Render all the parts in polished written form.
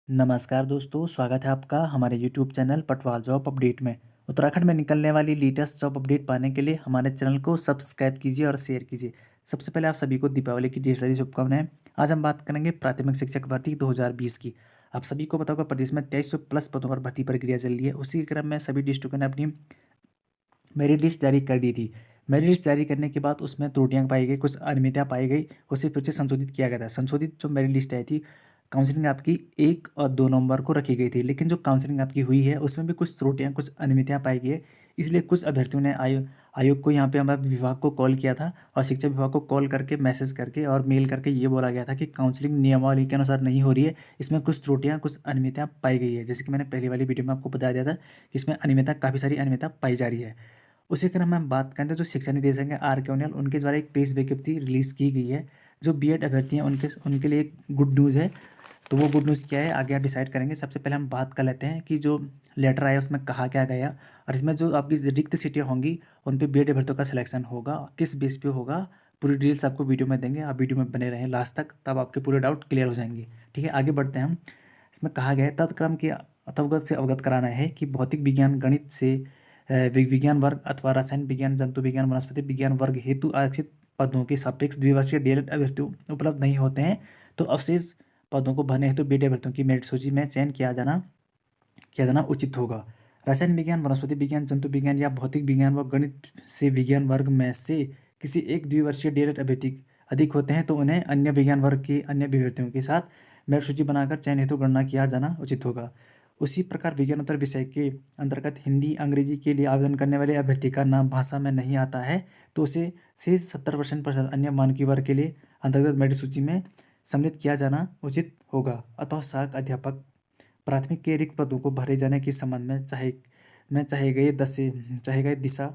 नमस्कार दोस्तों, स्वागत है आपका हमारे यूट्यूब चैनल पटवार जॉब अपडेट में। उत्तराखंड में निकलने वाली लेटेस्ट जॉब अपडेट पाने के लिए हमारे चैनल को सब्सक्राइब कीजिए और शेयर कीजिए। सबसे पहले आप सभी को दीपावली की ढेर सारी शुभकामनाएं। आज हम बात करेंगे प्राथमिक शिक्षक भर्ती 2020 की। आप सभी को बताओ प्रदेश में 2300 प्लस पदों पर भर्ती प्रक्रिया चल रही है। उसी के क्रम में सभी डिस्ट्रिक्टों ने अपनी मेरिट लिस्ट जारी कर दी थी। मेरिट लिस्ट जारी करने के बाद उसमें त्रुटियां पाई गई, कुछ अनियमितता पाई गई, उसे फिर से संशोधित किया गया था। संशोधित जो मेरिट लिस्ट आई थी, काउंसलिंग आपकी 1 और 2 नवंबर को रखी गई थी, लेकिन जो काउंसलिंग आपकी हुई है उसमें भी कुछ त्रुटियां, कुछ अनियमितता पाई गई है। इसलिए कुछ अभ्यर्थियों ने आयोग को, यहाँ पे हमारे विभाग को कॉल किया था और शिक्षा विभाग को कॉल करके, मैसेज करके और मेल करके ये बोला गया था कि काउंसलिंग नियमावली के अनुसार नहीं हो रही है, इसमें कुछ त्रुटियां, कुछ अनियमितता पाई गई है। जैसे कि मैंने पहली वाली वीडियो में आपको बताया दिया था कि इसमें अनियमितता, काफ़ी सारी अनियमितता पाई जा रही है। उसी क्रम में हम बात करें तो जो शिक्षा निदेशक हैं आर के ओनियल, उनके द्वारा एक प्रेस विज्ञप्ति रिलीज़ की गई है। जो बीएड अभ्यर्थी हैं उनके उनके लिए एक गुड न्यूज़ है। तो वो गुड न्यूज़ क्या है, आगे आप डिसाइड करेंगे। सबसे पहले हम बात कर लेते हैं कि जो लेटर आया उसमें कहा क्या गया, और इसमें जो आपकी रिक्त सीटें होंगी उन पे बीएड अभ्यर्थियों का सिलेक्शन होगा, किस बेस पे होगा, पूरी डिटेल्स आपको वीडियो में देंगे। आप वीडियो में बने रहें लास्ट तक, तब आपके पूरे डाउट क्लियर हो जाएंगे। ठीक है, आगे बढ़ते हैं हम। इसमें कहा गया है तत्क्रम के अवगत से अवगत कराना है कि भौतिक विज्ञान, गणित से विज्ञान वर्ग अथवा रसायन विज्ञान, जंतु विज्ञान, वनस्पति विज्ञान वर्ग हेतु आरक्षित पदों के सापेक्ष द्विवर्षीय डीएलएड अभ्यर्थियों उपलब्ध नहीं होते हैं, तो अवशेष पदों को भरने हेतु बीएड अभ्यर्थियों की मेरिट सूची में चयन किया जाना उचित होगा। रसायन विज्ञान, वनस्पति विज्ञान, जंतु विज्ञान या भौतिक विज्ञान व गणित से विज्ञान वर्ग में से किसी एक द्विवर्षीय डीएलएड अभ्यर्थी अधिक होते हैं तो उन्हें अन्य विज्ञान वर्ग के अन्य अभ्यर्थियों के साथ मेरिट सूची बनाकर चयन हेतु गणना किया जाना उचित होगा। उसी प्रकार विज्ञानोत्तर विषय के अंतर्गत हिंदी, अंग्रेजी के लिए आवेदन करने वाले अभ्यर्थी का नाम भाषा में नहीं आता है तो उसे से 70% प्रतिशत अन्य मानकीय वर्ग के लिए अंतर्गत मेरिट सूची में सम्मिलित किया जाना उचित होगा। अतः सहायक अध्यापक प्राथमिक के रिक्त पदों को भरे जाने के संबंध में चाहे गए दिशा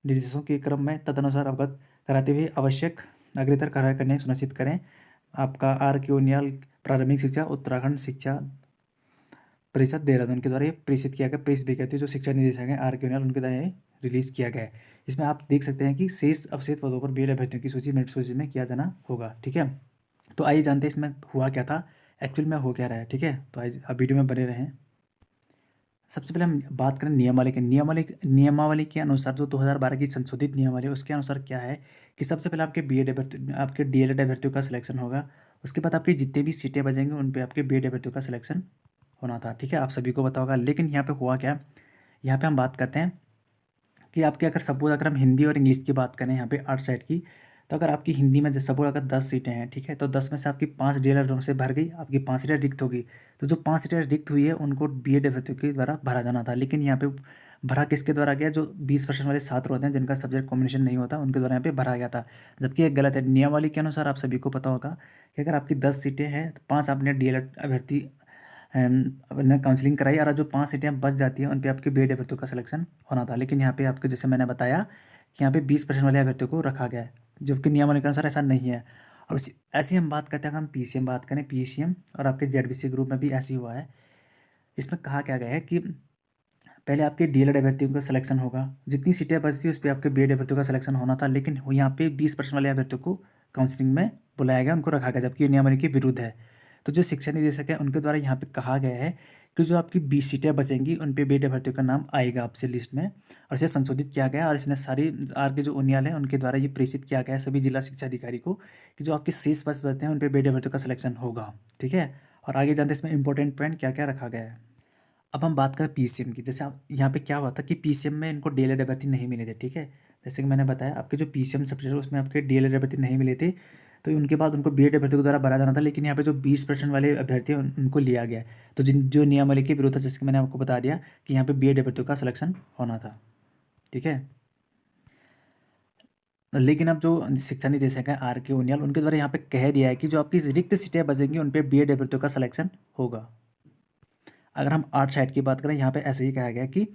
निर्देशों के क्रम में तदनुसार अवगत कराते हुए आवश्यक अग्रतर कार्य करने सुनिश्चित करें। आपका आर के ओनियाल, प्रारंभिक शिक्षा, उत्तराखंड शिक्षा परिषद देहरादून के द्वारा ये प्रेषित किया गया प्रेस विज्ञप्ति, जो शिक्षा निदेशक हैं आर के ओनियाल, उनके द्वारा ये रिलीज़ किया गया है। इसमें आप देख सकते हैं कि शेष अवशेष पदों पर बीएड अभ्यर्थियों की सूची मेरिट सूची में किया जाना होगा। ठीक है, तो आइए जानते हैं इसमें हुआ क्या था, एक्चुअल में हो क्या रहा है। ठीक है, तो आइए आप वीडियो में बने रहें। सबसे पहले हम बात करें नियमावली के। नियमावली के अनुसार जो 2012 की संशोधित नियमावली है, उसके अनुसार क्या है कि सबसे पहले आपके बीएड अभ्यर्थी, आपके डीएलएड अभ्यर्थियों का सिलेक्शन होगा। उसके बाद आपकी जितने भी सीटें बचेंगी उन पे आपके बीएड अभ्यर्थियों का सिलेक्शन होना था। ठीक है, आप सभी को पता होगा। लेकिन यहाँ पे हुआ क्या, यहाँ पे हम बात करते हैं कि आपके, अगर सपोज अगर हम हिंदी और इंग्लिश की बात करें यहाँ पे 8 साइड की, तो अगर आपकी हिंदी में जैसे सपोज अगर 10 सीटें हैं, ठीक है, तो 10 में से आपकी 5 डीएलएड से भर गई, आपकी 5 सीटें रिक्त होगी। तो जो 5 सीटें रिक्त हुई है उनको बीएड अभ्यर्थियों के द्वारा भरा जाना था। लेकिन यहाँ पे भरा किसके द्वारा गया, जो 20% वाले छात्र होते हैं जिनका सब्जेक्ट कॉम्बिनेशन नहीं होता, उनके द्वारा यहाँ पे भरा गया था। जबकि ये गलत है। नियमावली के अनुसार आप सभी को पता होगा कि अगर आपकी 10 सीटें हैं तो 5 आपने डीएलएड अभ्यर्थी ने काउंसलिंग कराई, और जो 5 सीटें बच जाती हैं उन पे आपके बीएड अभ्यर्थियों का सिलेक्शन होना था। लेकिन यहाँ पे आपके, जैसे मैंने बताया कि यहाँ पे 20% वाले अभ्यर्थियों को रखा गया है, जबकि नियमावली के अनुसार ऐसा नहीं है। और ऐसी हम बात करते हैं, अगर हम पीसीएम बात करें, पीसीएम और आपके जेडबीसी ग्रुप में भी ऐसी हुआ है। इसमें कहा क्या गया है कि पहले आपके डीएलएड अभ्यर्थियों का सिलेक्शन होगा, जितनी सीटें बचती उस पर आपके बीएड अभ्यर्थियों का सिलेक्शन होना था। लेकिन यहाँ पे 20% वाले अभ्यर्थियों को काउंसलिंग में बुलाया गया, उनको रखा गया, जबकि ये नियमावली के विरुद्ध है। तो जो शिक्षा निदेशक है उनके द्वारा यहाँ पे कहा गया है कि जो आपकी 20 सीटें बचेंगी उन पे बीएड अभ्यर्थियों का नाम आएगा आपसे लिस्ट में, और इसे संशोधित किया गया। और इसने सारी आर के जो उनियाल हैं उनके द्वारा ये प्रेषित किया गया है सभी जिला शिक्षा अधिकारी को कि जो आपके शेष बचते हैं उन पे बीएड अभ्यर्थियों का सिलेक्शन होगा। ठीक है, और आगे जानते हैं इसमें इंपॉर्टेंट पॉइंट क्या क्या रखा गया है। अब हम बात करें पीसीएम की। जैसे आप यहाँ पे क्या हुआ था कि पीसीएम में इनको डीएलएड अभ्यर्थी नहीं मिले थे। ठीक है, जैसे कि मैंने बताया आपके जो पीसीएम सब्जेक्ट है उसमें आपके डीएलएड अभ्यर्थी नहीं मिले थे, तो उनके बाद उनको बीएड अभ्यर्थियों के द्वारा भरा जाना था। लेकिन यहाँ पे जो 20% वाले अभ्यर्थी हैं उनको लिया गया है। तो जिन जो नियमावली के विरुद्ध है, जैसे कि मैंने आपको बता दिया कि यहाँ पे बीएड अभ्यर्थियों का सिलेक्शन होना था। ठीक है, लेकिन अब जो शिक्षा निदेशक है आर के उनियाल, उनके द्वारा यहाँ पे कह दिया है कि जो आपकी रिक्त सीटें बचेंगी उन पे बीएड अभ्यर्थियों का सिलेक्शन होगा। अगर हम आर्ट साइड की बात करें, यहाँ पे ऐसे ही कहा गया कि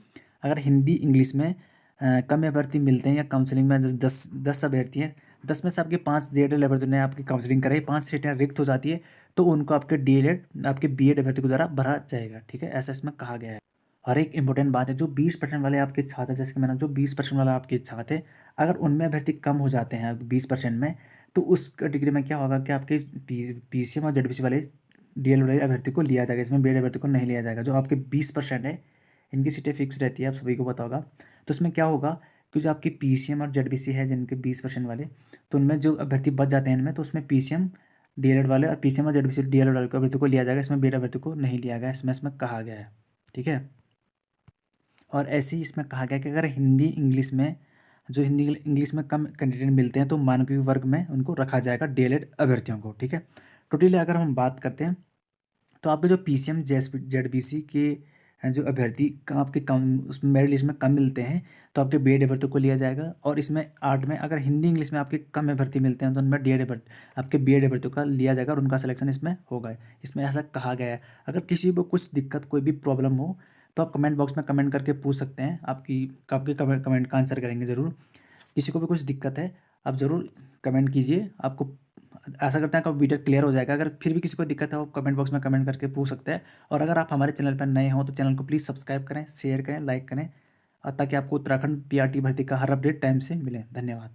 अगर हिंदी इंग्लिश में कम अभ्यर्थी मिलते हैं या काउंसलिंग में जैसे 10 अभ्यर्थी हैं, 10 में से आपके 5 डीएलएड अभ्यर्थी ने आपकी काउंसलिंग कराई, 5 सीटें रिक्त हो जाती है, तो उनको आपके डीएलएड, आपके बीएड अभ्यर्थी के द्वारा भरा जाएगा। ठीक है, ऐसा इसमें कहा गया है। और एक इंपॉर्टेंट बात है, जो 20% वाले आपके छात्र हैं, जैसे कि मैंने जो 20% वाला आपके छात्र हैं, अगर उनमें अभ्यर्थी कम हो जाते हैं 20% में, तो उस कैटेगरी में क्या होगा कि आपके पीसीएम और जेडबीसी वाले DL वाले अभ्यर्थी को लिया जाएगा, इसमें बीएड अभ्यर्थी को नहीं लिया जाएगा। जो आपके 20% है, इनकी सीटें फिक्स रहती है, आप सभी को पता होगा। तो इसमें क्या होगा कि जो आपकी PCM और ZBC है जिनके 20% वाले, तो उनमें जो अभ्यर्थी बच जाते हैं इनमें, तो उसमें PCM DL वाले और PCM और ZBC DL वाले को अभ्यर्थी को लिया जाएगा, इसमें बीएड अभ्यर्थी को नहीं लिया गया, इसमें कहा गया है। ठीक है। और ऐसे ही इसमें कहा गया कि अगर हिंदी इंग्लिश में जो हिंदी इंग्लिश में कम कैंडिडेट मिलते हैं तो मानवीय वर्ग में उनको रखा जाएगा DL अभ्यर्थियों को। ठीक है। टोटली अगर हम बात करते हैं तो आपके जो PCM ZBC के जो अभ्यर्थी आपके कम उस मेरिट लिस्ट में कम मिलते हैं तो आपके बीएड अभ्यर्थी को लिया जाएगा। और इसमें 8 में अगर हिंदी इंग्लिश में आपके कम अभ्यर्थी मिलते हैं तो उनमें आपके बीएड अभ्यर्थियों का लिया जाएगा और उनका सिलेक्शन इसमें होगा। इसमें ऐसा कहा गया है। अगर किसी को कुछ दिक्कत कोई भी प्रॉब्लम हो तो आप कमेंट बॉक्स में कमेंट करके पूछ सकते हैं, आपके कमेंट का आंसर करेंगे ज़रूर। किसी को भी कुछ दिक्कत है आप ज़रूर कमेंट कीजिए, आपको आशा करते हैं आपका वीडियो क्लियर हो जाएगा। अगर फिर भी किसी को दिक्कत है वो कमेंट बॉक्स में कमेंट करके पूछ सकते हैं। और अगर आप हमारे चैनल पर नए हो तो चैनल को प्लीज़ सब्सक्राइब करें, शेयर करें, लाइक करें, और ताकि आपको उत्तराखंड PRT भर्ती का हर अपडेट टाइम से मिले। धन्यवाद।